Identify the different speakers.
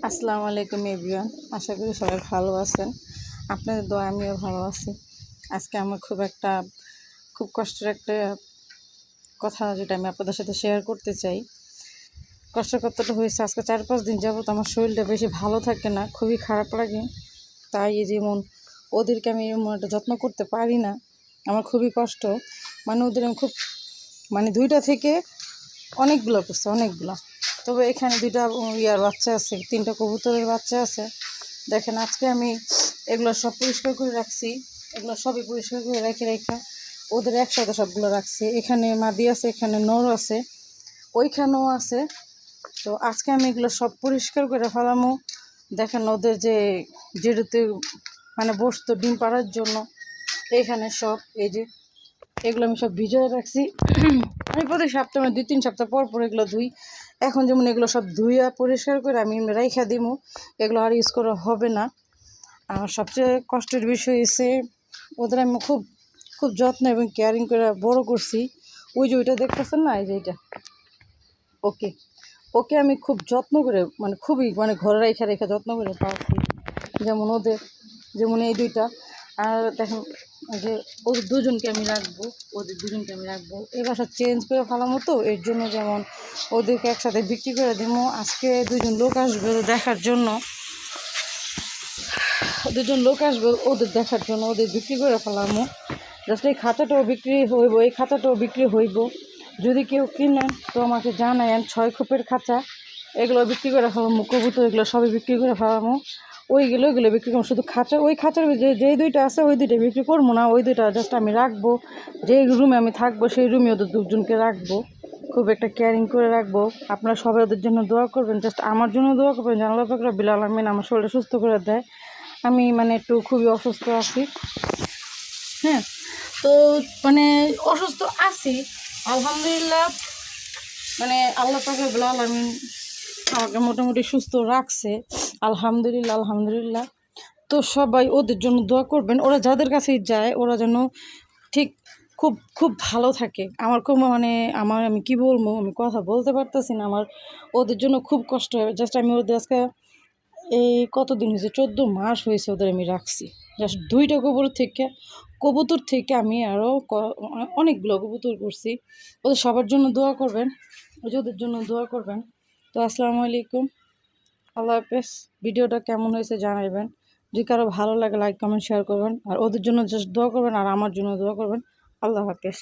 Speaker 1: আসসালামু আলাইকুম এভরিওয়ান। আশা করি সবাই ভালো আছেন। আপনাদের দোয়া আমিও ভালো আছি। আজকে আমার খুব কষ্টের একটা কথা, যেটা আমি আপনাদের সাথে শেয়ার করতে চাই। কষ্টের কথাটা হয়েছে, আজকে 4-5 দিন যাবত আমার শরীরটা বেশি ভালো থাকে না, খুবই খারাপ লাগে। তাই যেমন ওদেরকে আমি এমন একটা যত্ন করতে পারি না, আমার খুবই কষ্ট। ওদের আমি খুব 2টা থেকে অনেকগুলো করছে, অনেকগুলো। তবে এখানে 2টা ইয়ার বাচ্চা আছে, 3টা কবুতরের বাচ্চা আছে। দেখেন, আজকে আমি এগুলো সব পরিষ্কার করে রাখছি। এগুলো সবই পরিষ্কার করে রেখে ওদের একসাথে সবগুলো রাখছি। এখানে মাদি আছে, এখানে নর আছে, ওইখানেও আছে। তো আজকে আমি এগুলো সব পরিষ্কার করে ফেলামো। দেখেন, ওদের যেটাতে বসতো ডিম পাড়ার জন্য, এখানে সব এগুলো আমি সব ভিজিয়ে রাখছি। আমি প্রতি সপ্তাহে 2-3 সপ্তাহ পর পর এগুলো ধুই। এখন যেমন এগুলো সব ধুইয়া পরিষ্কার করে আমি রাইখা দিব, এগুলো আর ইউজ করা হবে না। আর সবচেয়ে কষ্টের বিষয় হচ্ছে, ওদের আমি খুব খুব যত্ন এবং কেয়ারিং করে বড় করছি। ওইটা দেখতেছেন না, এটা ওকে ওকে আমি খুব যত্ন করে খুবই ঘরে রেখে যত্ন করে পাচ্ছি। যেমন এই 2টা। আর দেখেন ওদের দুজনকে আমি রাখবো। এই বাসা চেঞ্জ করে ফেলামো, তো এর জন্য যেমন ওদেরকে একসাথে বিক্রি করে দিব। আজকে 2জন লোক আসবে দেখার জন্য, ওদের দেখার জন্য ওদের বিক্রি করে ফেলামো। জাস্ট এই খাঁচাটাও বিক্রি হইব। যদি কেউ কিনেন তো আমাকে জানায়েন। 6 খোপের খাঁচা, এগুলো বিক্রি করে ফেলামো। কবুতর এগুলো সবই বিক্রি করে ফেলামো। ওইগুলো বিক্রি করবো। শুধু ওই খাঁচার যে 2টা আছে, ওই 2টা বিক্রি করবো না। ওই 2টা জাস্ট আমি রাখবো। যে রুমে আমি থাকবো সেই রুমে ওদের 2জনকে রাখবো। খুব একটা কেয়ারিং করে রাখবো। আপনারা সবাই ওদের জন্য দোয়া করবেন, জাস্ট আমার জন্য দোয়া করবেন যেন আল্লাহ পাক রব্বুল আলামিন আমার শরীরটা সুস্থ করে দেয়। আমি একটু খুবই অসুস্থ আছি। হ্যাঁ, তো অসুস্থ আছি, আলহামদুলিল্লাহ। আল্লাহ পাক রব্বুল আলামিন আমাকে মোটামুটি সুস্থ রাখছে, আলহামদুলিল্লাহ। তো সবাই ওদের জন্য দোয়া করবেন। ওরা যাদের কাছেই যায়, ওরা যেন ঠিক খুব খুব ভালো থাকে। আমার খুব আমি কি বলবো, আমি কথা বলতে পারতেছি না। আমার ওদের জন্য খুব কষ্ট হয়। জাস্ট আমি ওদের আজকে এই কতদিন হয়েছে, 14 মাস হয়েছে ওদের আমি রাখছি। জাস্ট 2টা কবুতর থেকে আমি আরও অনেকগুলো কবুতর করছি। ওদের সবার জন্য দোয়া করবেন, ওদের জন্য দোয়া করবেন। তো আসসালামু আলাইকুম, আল্লাহ হাফেজ। ভিডিওটা কেমন হয়েছে জানাবেন। যদি কারো ভালো লাগে লাইক কমেন্ট শেয়ার করবেন, আর ওদের জন্য জাস্ট দোয়া করবেন, আর আমার জন্য দোয়া করবেন। আল্লাহ হাফেজ।